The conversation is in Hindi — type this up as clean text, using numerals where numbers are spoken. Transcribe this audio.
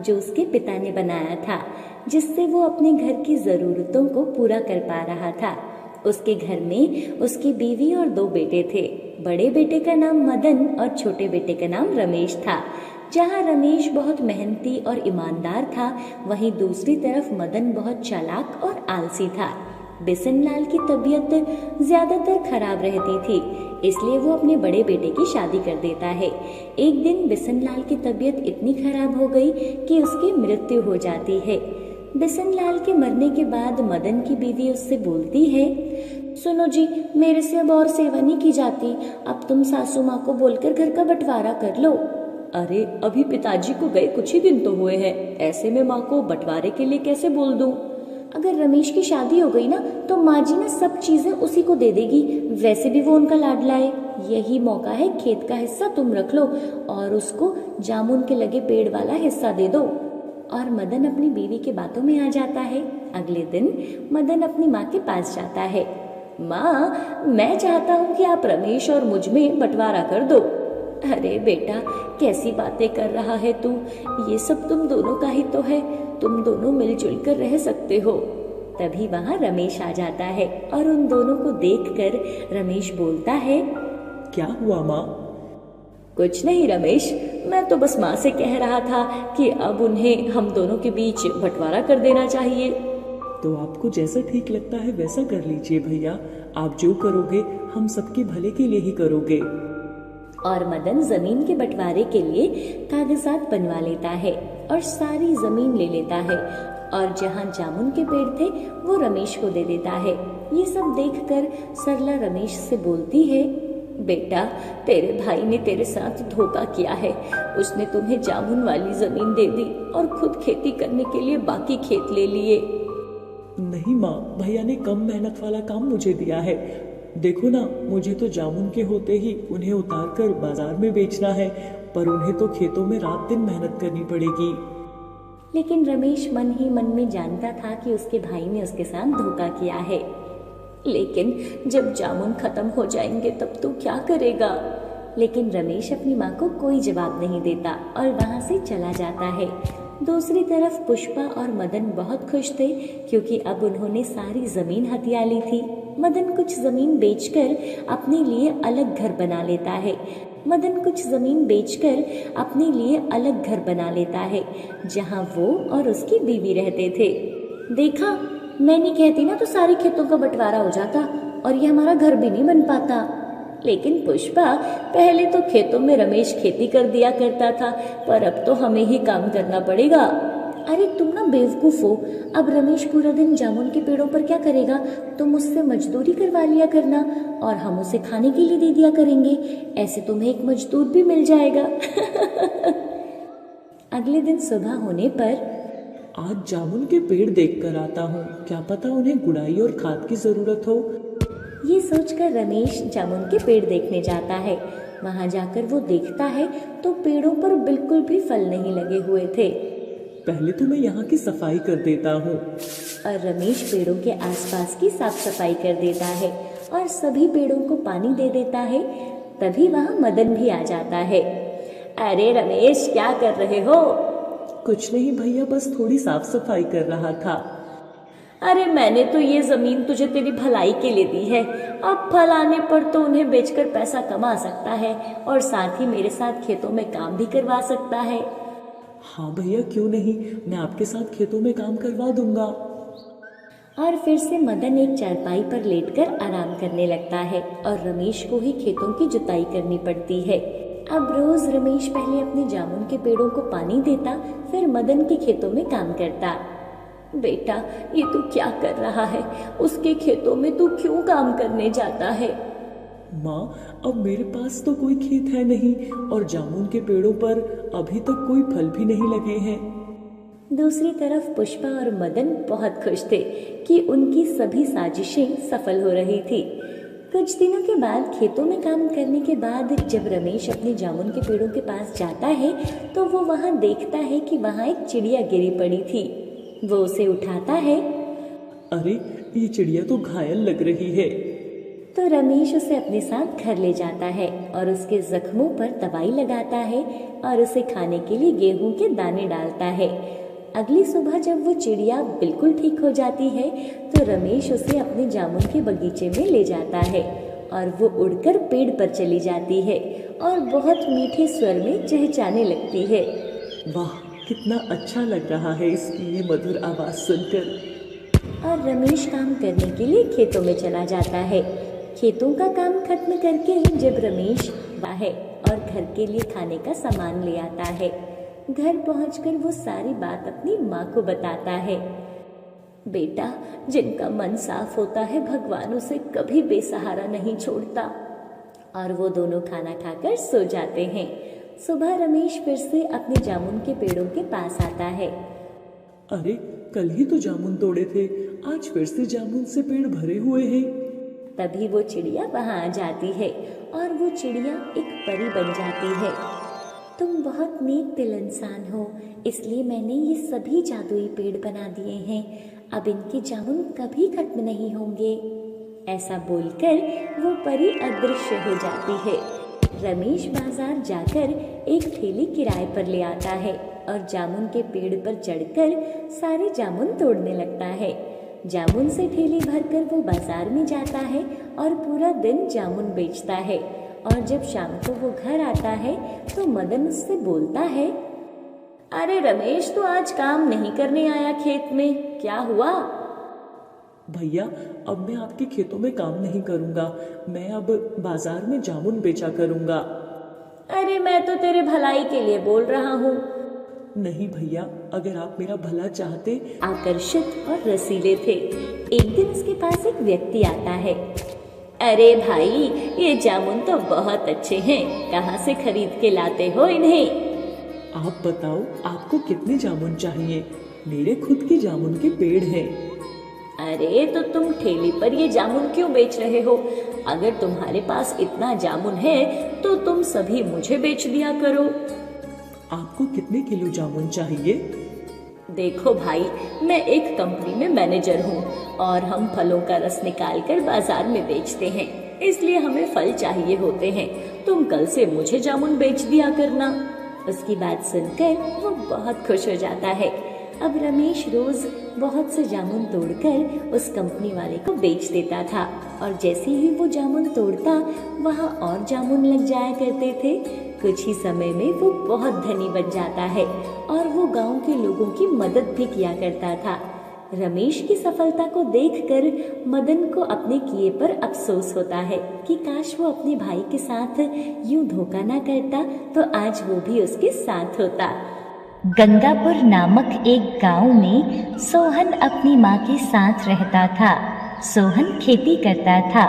जो उसके पिता ने बनाया था, जिससे वो अपने घर की जरूरतों को पूरा कर पा रहा था। उसके घर में उसकी बीवी और 2 बेटे थे। बड़े बेटे का नाम मदन और छोटे बेटे का नाम रमेश था। जहाँ रमेश बहुत मेहनती और ईमानदार था, वहीं दूसरी तरफ मदन बहुत चालाक और आलसी था। बिसनलाल की तबीयत ज्यादातर खराब रहती थी, इसलिए वो अपने बड़े बेटे की शादी कर देता है। एक दिन बिसनलाल की तबीयत इतनी खराब हो गई कि उसकी मृत्यु हो जाती है। बिसनलाल के मरने के बाद मदन की बीवी उससे बोलती है, सुनो जी, मेरे से अब और सेवा नहीं की जाती, अब तुम सासू माँ को बोलकर घर का बंटवारा कर लो। अरे अभी पिताजी को गए कुछ ही दिन तो हुए हैं, ऐसे में माँ को बंटवारे के लिए कैसे बोल दूं? अगर रमेश की शादी हो गई ना तो माँ जी ना सब चीजें उसी को दे देगी, वैसे भी वो उनका लाडला है। यही मौका है, खेत का हिस्सा तुम रख लो और उसको जामुन के लगे पेड़ वाला हिस्सा दे दो। और मदन अपनी बीवी के बातों में आ जाता है। अगले दिन मदन अपनी माँ के पास जाता है। माँ, मैं चाहता हूँ कि आप रमेश और मुझ में बंटवारा कर दो। अरे बेटा, कैसी बातें कर रहा है तू, ये सब तुम दोनों का ही तो है, तुम दोनों मिलजुल कर रह सकते हो। तभी वहाँ रमेश आ जाता है और उन दोनों को देखकर रमेश बोलता है, क्या हुआ माँ? कुछ नहीं रमेश, मैं तो बस माँ से कह रहा था कि अब उन्हें हम दोनों के बीच बंटवारा कर देना चाहिए। तो आपको जैसा ठीक लगता है वैसा कर लीजिए भैया, आप जो करोगे हम सबके भले के लिए ही करोगे। और मदन जमीन के बंटवारे के लिए कागजात बनवा लेता है और सारी जमीन ले लेता है और जहाँ जामुन के पेड़ थे वो रमेश को दे देता है। ये सब देखकर सरला रमेश से बोलती है, बेटा, तेरे भाई ने तेरे साथ धोखा किया है। उसने तुम्हें जामुन वाली जमीन दे दी और खुद खेती करने के लिए बाकी खेत ले लिए। नहीं माँ, भैया ने कम मेहनत वाला काम मुझे दिया है। देखो ना, मुझे तो जामुन के होते ही उन्हें उतार कर बाजार में बेचना है, पर उन्हें तो खेतों में रात दिन मेहनत करनी पड़ेगी। लेकिन रमेश मन ही मन में जानता था कि उसके भाई ने उसके साथ धोखा किया है। लेकिन जब जामुन खत्म हो जाएंगे तब तू क्या करेगा? लेकिन रमेश अपनी माँ को कोई जवाब नहीं देता और वहाँ से चला जाता है। दूसरी तरफ पुष्पा और मदन बहुत खुश थे क्योंकि अब उन्होंने सारी जमीन हथिया ली थी। मदन कुछ जमीन बेचकर अपने लिए अलग घर बना लेता है। जहाँ वो और उसकी बीवी रहते थे। देखा, मैं नहीं कहती ना तो सारे खेतों का बंटवारा हो जाता और ये हमारा घर भी नहीं बन पाता। लेकिन पुष्पा, पहले तो खेतों में रमेश खेती कर दिया करता था, पर अब तो हमें ही काम करना पड़ेगा। अरे तुम ना बेवकूफ हो, अब रमेश पूरा दिन जामुन के पेड़ों पर क्या करेगा? तुम उससे मजदूरी करवा लिया करना और हम उसे खाने के लिए दे दिया करेंगे, ऐसे तुम्हें एक मजदूर भी मिल जाएगा। अगले दिन सुबह होने पर, आज जामुन के पेड़ देखकर आता हूँ, क्या पता उन्हें गुड़ाई और खाद की जरूरत हो। ये सोचकर रमेश जामुन के पेड़ देखने जाता है। वहाँ जाकर वो देखता है तो पेड़ों पर बिल्कुल भी फल नहीं लगे हुए थे। पहले तो मैं यहाँ की सफाई कर देता हूँ। और रमेश पेड़ों के आसपास की साफ सफाई कर देता है और सभी पेड़ों को पानी दे देता है। तभी वहाँ मदन भी आ जाता है। अरे रमेश, क्या कर रहे हो? कुछ नहीं भैया, बस थोड़ी साफ सफाई कर रहा था। अरे मैंने तो ये जमीन तुझे तेरी भलाई के लिए दी है, अब फल आने पर तो उन्हें बेचकर पैसा कमा सकता है और साथ ही मेरे साथ खेतों में काम भी करवा सकता है। हाँ भैया, क्यों नहीं, मैं आपके साथ खेतों में काम करवा दूंगा। और फिर से मदन एक चारपाई पर लेटकर आराम करने लगता है और रमेश को ही खेतों की जुताई करनी पड़ती है। अब रोज रमेश पहले अपने जामुन के पेड़ों को पानी देता, फिर मदन के खेतों में काम करता। बेटा, ये तू क्या कर रहा है? उसके खेतों में तू क्यों काम करने जाता है? माँ, अब मेरे पास तो कोई खेत है नहीं और जामुन के पेड़ों पर अभी तक कोई फल भी नहीं लगे हैं। दूसरी तरफ पुष्पा और मदन बहुत खुश थे कि उनकी सभी साजिशें सफल हो रही थी। कुछ दिनों के बाद खेतों में काम करने के बाद जब रमेश अपने जामुन के पेड़ों के पास जाता है तो वो वहाँ देखता है कि वहाँ एक चिड़िया गिरी पड़ी थी। वो उसे उठाता है। अरे, ये चिड़िया तो घायल लग रही है। तो रमेश उसे अपने साथ घर ले जाता है और उसके जख्मों पर दवाई लगाता है और उसे खाने के लिए गेहूं के दाने डालता है। अगली सुबह जब वो चिड़िया बिल्कुल ठीक हो जाती है तो रमेश उसे अपने जामुन के बगीचे में ले जाता है और वो उड़कर पेड़ पर चली जाती है और बहुत मीठे स्वर में चहचहाने लगती है। वाह, कितना अच्छा लग रहा है इसकी ये मधुर आवाज सुनकर। और रमेश काम करने के लिए खेतों में चला जाता है। खेतों का काम खत्म करके जब रमेश है और घर के लिए खाने का सामान ले आता है, घर पहुंचकर वो सारी बात अपनी माँ को बताता है। बेटा, जिनका मन साफ होता है भगवान उसे कभी बेसहारा नहीं छोड़ता। और वो दोनों खाना खाकर सो जाते हैं। सुबह रमेश फिर से अपने जामुन के पेड़ों के पास आता है। अरे, कल ही तो जामुन तोड़े थे, आज फिर से जामुन से पेड़ भरे हुए हैं। तभी वो चिड़िया वहां आ जाती है और वो चिड़िया एक परी बन जाती है। तुम बहुत नेक दिल इंसान हो, इसलिए मैंने ये सभी जादुई पेड़ बना दिए हैं। अब इनके जामुन कभी खत्म नहीं होंगे। ऐसा बोलकर वो परी अदृश्य हो जाती है। रमेश बाजार जाकर एक ठेली किराए पर ले आता है और जामुन के पेड़ पर चढ़कर सारे जामुन तोड़ने लगता है। जामुन से ठेली भरकर वो बाजार में जाता है और पूरा दिन जामुन बेचता है। और जब शाम को वो घर आता है तो मदन उससे बोलता है, अरे रमेश, तो आज काम नहीं करने आया खेत में, क्या हुआ? भैया, अब मैं आपके खेतों में काम नहीं करूंगा, मैं अब बाजार में जामुन बेचा करूंगा। अरे मैं तो तेरे भलाई के लिए बोल रहा हूँ। नहीं भैया, अगर आप मेरा भला चाहते। आकर्षित और रसीले थे। एक दिन उसके पास एक व्यक्ति आता है। अरे भाई, ये जामुन तो बहुत अच्छे हैं, कहाँ से खरीद के लाते हो इन्हें? आप बताओ, आपको कितने जामुन चाहिए? मेरे खुद के जामुन के पेड़ हैं। अरे तो तुम ठेली पर ये जामुन क्यों बेच रहे हो? अगर तुम्हारे पास इतना जामुन है तो तुम सभी मुझे बेच दिया करो। आपको कितने किलो जामुन चाहिए? देखो भाई, मैं एक कंपनी में मैनेजर हूँ और हम फलों का रस निकाल कर बाजार में बेचते हैं, इसलिए हमें फल चाहिए होते हैं। तुम कल से मुझे जामुन बेच दिया करना। उसकी बात सुनकर वो बहुत खुश हो जाता है। अब रमेश रोज बहुत से जामुन तोड़कर उस कंपनी वाले को बेच देता था और जैसे ही वो जामुन तोड़ता वहाँ और जामुन लग जाया करते थे। कुछ ही समय में वो बहुत धनी बन जाता है और वो गांव के लोगों की मदद भी किया करता था। रमेश की सफलता को देखकर मदन को अपने किए पर अफसोस होता है कि काश वो अपने भाई के साथ यूं धोखा ना करता तो आज वो भी उसके साथ होता। गंगापुर नामक एक गांव में सोहन अपनी माँ के साथ रहता था। सोहन खेती करता था।